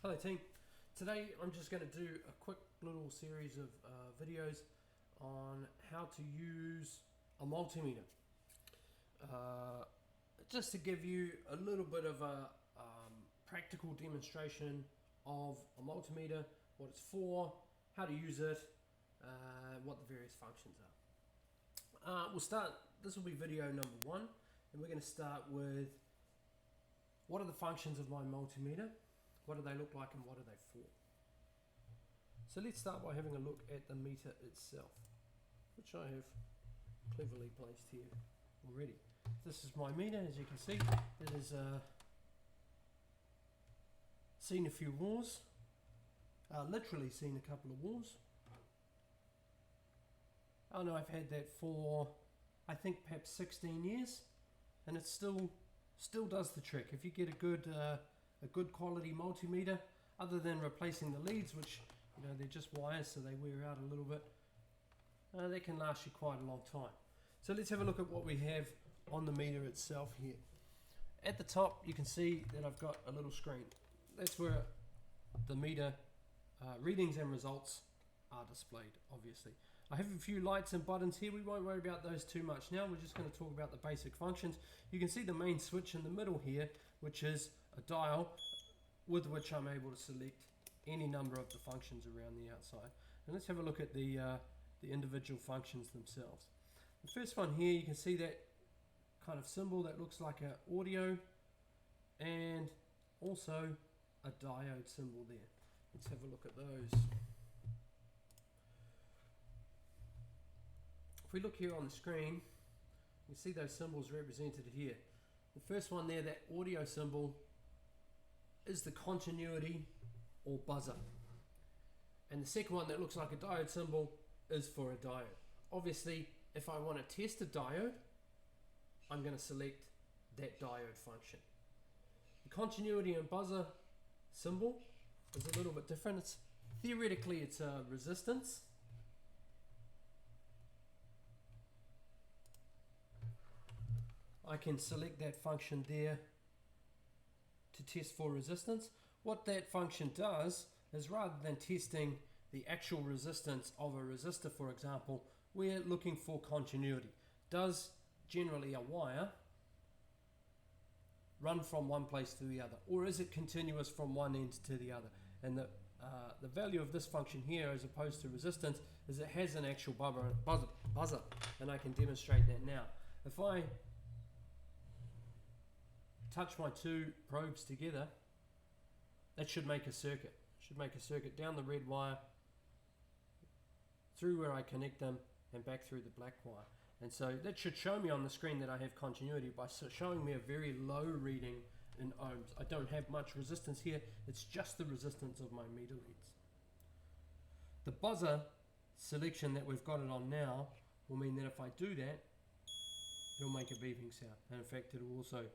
Hello team, today I'm just going to do a quick little series of videos on how to use a multimeter. Just to give you a little bit of a practical demonstration of a multimeter, what it's for, how to use it, what the various functions are. This will be video number 1, and we're going to start with what are the functions of my multimeter. What do they look like and what are they for? So let's start by having a look at the meter itself, which I have cleverly placed here already. This is my meter, as you can see. It has seen a few wars, literally seen a couple of wars. I know I've had that for, I think, perhaps 16 years, and it still does the trick. If you get a good quality multimeter, other than replacing the leads, which they're just wires, so they wear out a little bit, they can last you quite a long time. So let's have a look at what we have on the meter itself here. At the top you can see that I've got a little screen. That's where the meter readings and results are displayed, obviously. I have a few lights and buttons here. We won't worry about those too much now. We're just going to talk about the basic functions. You can see the main switch in the middle here, which is a dial with which I'm able to select any number of the functions around the outside. And let's have a look at the individual functions themselves. The first one here, you can see that kind of symbol that looks like an audio and also a diode symbol there. Let's have a look at those. If we look here on the screen, you see those symbols represented here. The first one there, that audio symbol, is the continuity or buzzer. And the second one that looks like a diode symbol is for a diode. Obviously, if I want to test a diode, I'm going to select that diode function. The continuity and buzzer symbol is a little bit different. Theoretically, it's a resistance. I can select that function there to test for resistance. What that function does is, rather than testing the actual resistance of a resistor, for example, we're looking for continuity. Does generally a wire run from one place to the other, or is it continuous from one end to the other? And the value of this function here, as opposed to resistance, is it has an actual buzzer, and I can demonstrate that now. If I touch my two probes together, that should make a circuit. It should make a circuit down the red wire, through where I connect them, and back through the black wire. And so that should show me on the screen that I have continuity by showing me a very low reading in ohms. I don't have much resistance here, it's just the resistance of my meter reads. The buzzer selection that we've got it on now will mean that if I do that, it'll make a beeping sound. And in fact, it'll also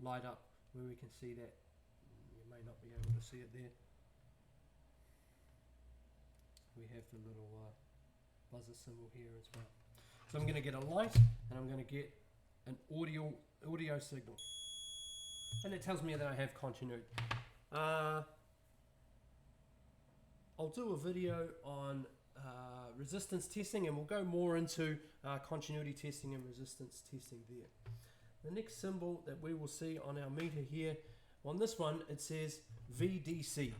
light up where we can see that. You may not be able to see it there. We have the little buzzer symbol here as well. So I'm going to get a light and I'm going to get an audio signal, and it tells me that I have continuity. I'll do a video on resistance testing, and we'll go more into continuity testing and resistance testing there. The next symbol that we will see on our meter here, on this one it says VDC.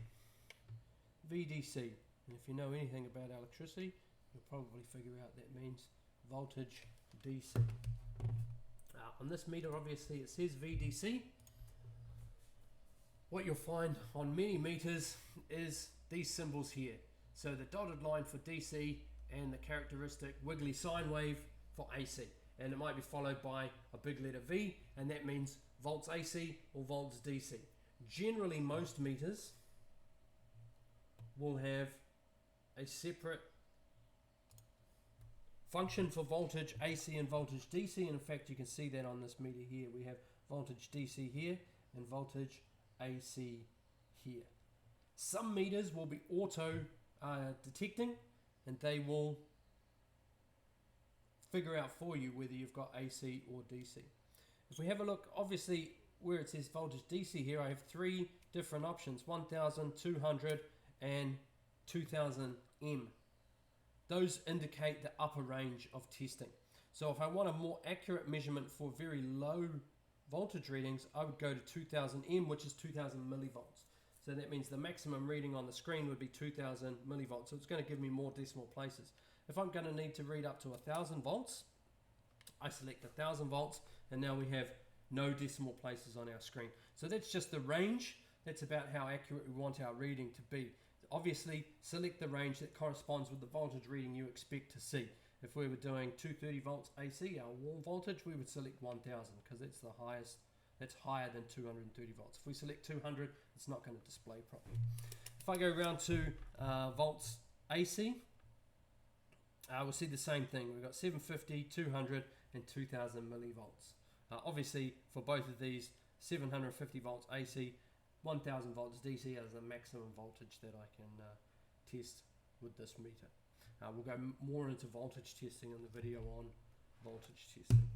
VDC. And if you know anything about electricity, you'll probably figure out that means voltage DC. On this meter, obviously, it says VDC. What you'll find on many meters is these symbols here. So the dotted line for DC and the characteristic wiggly sine wave for AC. And it might be followed by a big letter V, and that means volts AC or volts DC. Generally, most meters will have a separate function for voltage AC and voltage DC, and in fact you can see that on this meter here. We have voltage DC here and voltage AC here. Some meters will be auto detecting, and they will figure out for you whether you've got AC or DC. If we have a look, obviously where it says voltage DC here, I have 3 different options: 1000, 200 and 2000 M. Those indicate the upper range of testing. So if I want a more accurate measurement for very low voltage readings, I would go to 2000 M, which is 2000 millivolts. So that means the maximum reading on the screen would be 2000 millivolts. So it's going to give me more decimal places. If I'm going to need to read up to 1000 volts, I select 1000 volts, and now we have no decimal places on our screen. So that's just the range. That's about how accurate we want our reading to be. Obviously, select the range that corresponds with the voltage reading you expect to see. If we were doing 230 volts AC, our wall voltage, we would select 1000 because it's the highest. That's higher than 230 volts. If we select 200, it's not going to display properly. If I go around to volts AC, we'll see the same thing. We've got 750, 200 and 2000 millivolts. Obviously, for both of these, 750 volts AC, 1000 volts DC as the maximum voltage that I can test with this meter. We'll go more into voltage testing in the video on voltage testing.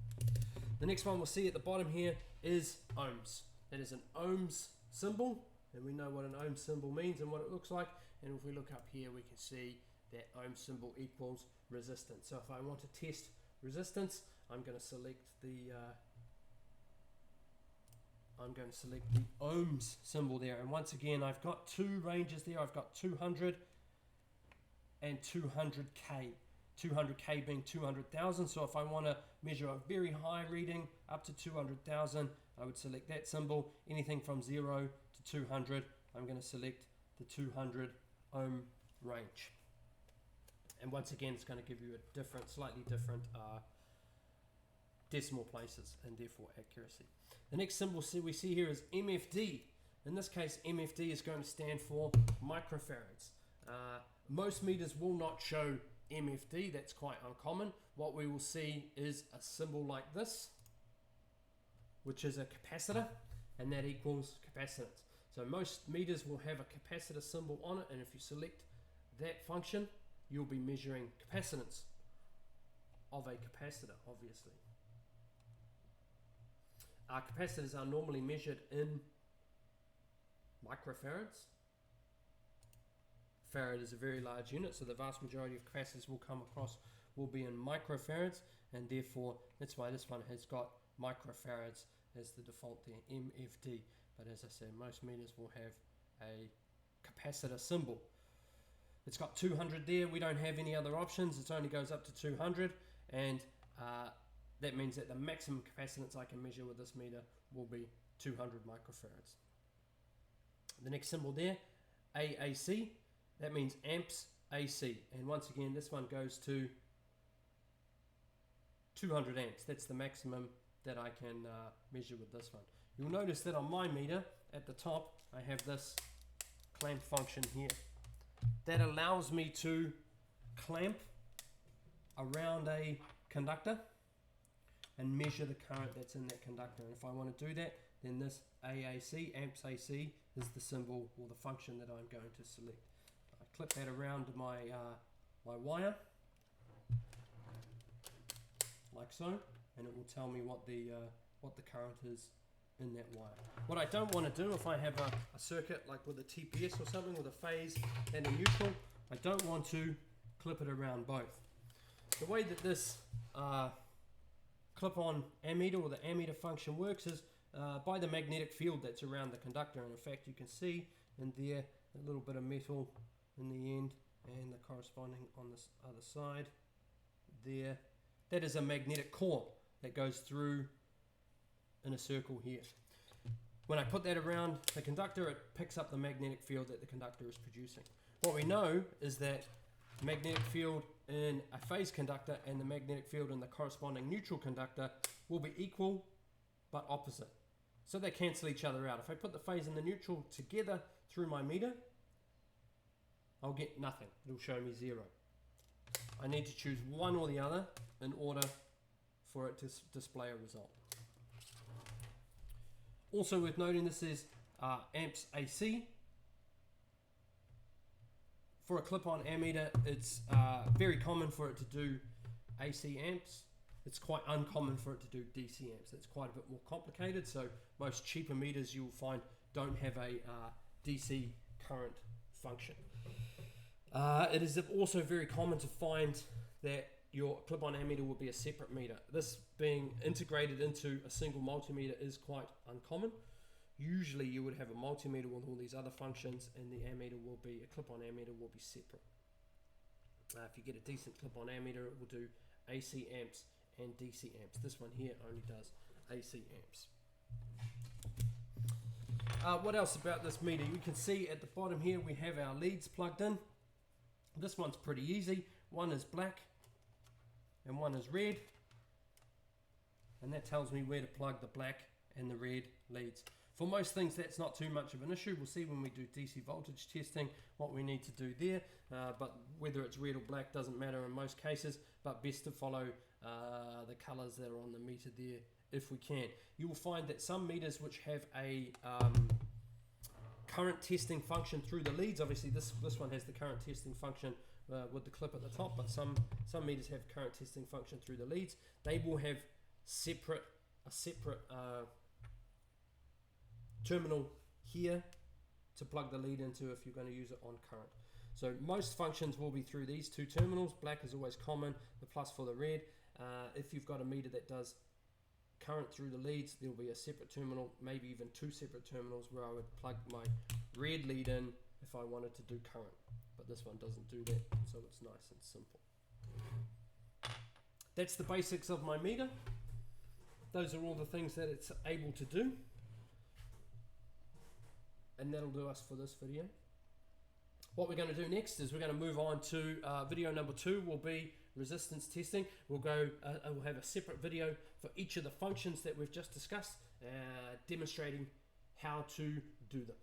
The next one we'll see at the bottom here is ohms. That is an ohms symbol, and we know what an ohm symbol means and what it looks like. And if we look up here, we can see that ohm symbol equals resistance. So if I want to test resistance, I'm going to select the ohms symbol there. And once again, I've got 2 ranges there. I've got 200 and 200k. 200k being 200,000. So if I want to measure a very high reading up to 200,000, I would select that symbol. Anything from 0 to 200, I'm going to select the 200 ohm range. And once again, it's going to give you a different, slightly different decimal places and therefore accuracy. The next symbol we see here is MFD. In this case, MFD is going to stand for microfarads. Most meters will not show MFD. That's quite uncommon. What we will see is a symbol like this, which is a capacitor, and that equals capacitance. So most meters will have a capacitor symbol on it, and if you select that function, you'll be measuring capacitance of a capacitor, obviously. Our capacitors are normally measured in microfarads. Farad is a very large unit, so the vast majority of capacitors will be in microfarads, and therefore that's why this one has got microfarads as the default there, MFD. But as I said, most meters will have a capacitor symbol. It's got 200 there. We don't have any other options. It only goes up to 200, and that means that the maximum capacitance I can measure with this meter will be 200 microfarads. The next symbol there, AAC, that means amps AC. And once again, this one goes to 200 amps. That's the maximum that I can measure with this one. You'll notice that on my meter, at the top, I have this clamp function here. That allows me to clamp around a conductor and measure the current that's in that conductor. And if I want to do that, then this AAC, amps AC, is the symbol or the function that I'm going to select. I clip that around my my wire, like so, and it will tell me what the current is in that wire. What I don't want to do, if I have a circuit like with a TPS or something with a phase and a neutral, I don't want to clip it around both. The way that this clip-on ammeter or the ammeter function works is by the magnetic field that's around the conductor. And in fact, you can see in there a little bit of metal in the end and the corresponding on this other side there. That is a magnetic core that goes through in a circle here. When I put that around the conductor, it picks up the magnetic field that the conductor is producing. What we know is that magnetic field in a phase conductor and the magnetic field in the corresponding neutral conductor will be equal but opposite. So they cancel each other out. If I put the phase and the neutral together through my meter, I'll get nothing. It'll show me 0. I need to choose one or the other in order for it to display a result. Also worth noting, this is amps AC. For a clip-on ammeter, it's very common for it to do AC amps. it's quite uncommon for it to do DC amps. It's quite a bit more complicated, so most cheaper meters you'll find don't have a DC current function. It is also very common to find that your clip-on ammeter will be a separate meter. This being integrated into a single multimeter is quite uncommon. Usually you would have a multimeter with all these other functions, and the ammeter will be, a clip-on ammeter will be separate. If you get a decent clip-on ammeter, it will do AC amps and DC amps. This one here only does AC amps. What else about this meter? You can see at the bottom here we have our leads plugged in. This one's pretty easy. One is black and one is red, and that tells me where to plug the black and the red leads. For most things that's not too much of an issue. We'll see when we do DC voltage testing what we need to do there, but whether it's red or black doesn't matter in most cases, but best to follow the colors that are on the meter there if we can. You will find that some meters which have a current testing function through the leads, obviously this one has the current testing function with the clip at the top, but some meters have current testing function through the leads. They will have a separate terminal here to plug the lead into if you're going to use it on current. So most functions will be through these two terminals. Black is always common, the plus for the red. If you've got a meter that does current through the leads, there will be a separate terminal, maybe even two separate terminals, where I would plug my red lead in if I wanted to do current. But this one doesn't do that, so it's nice and simple. That's the basics of my meter. Those are all the things that it's able to do. And that'll do us for this video. What we're going to do next is we're going to move on to video number 2 will be resistance testing. We'll have a separate video for each of the functions that we've just discussed, demonstrating how to do them.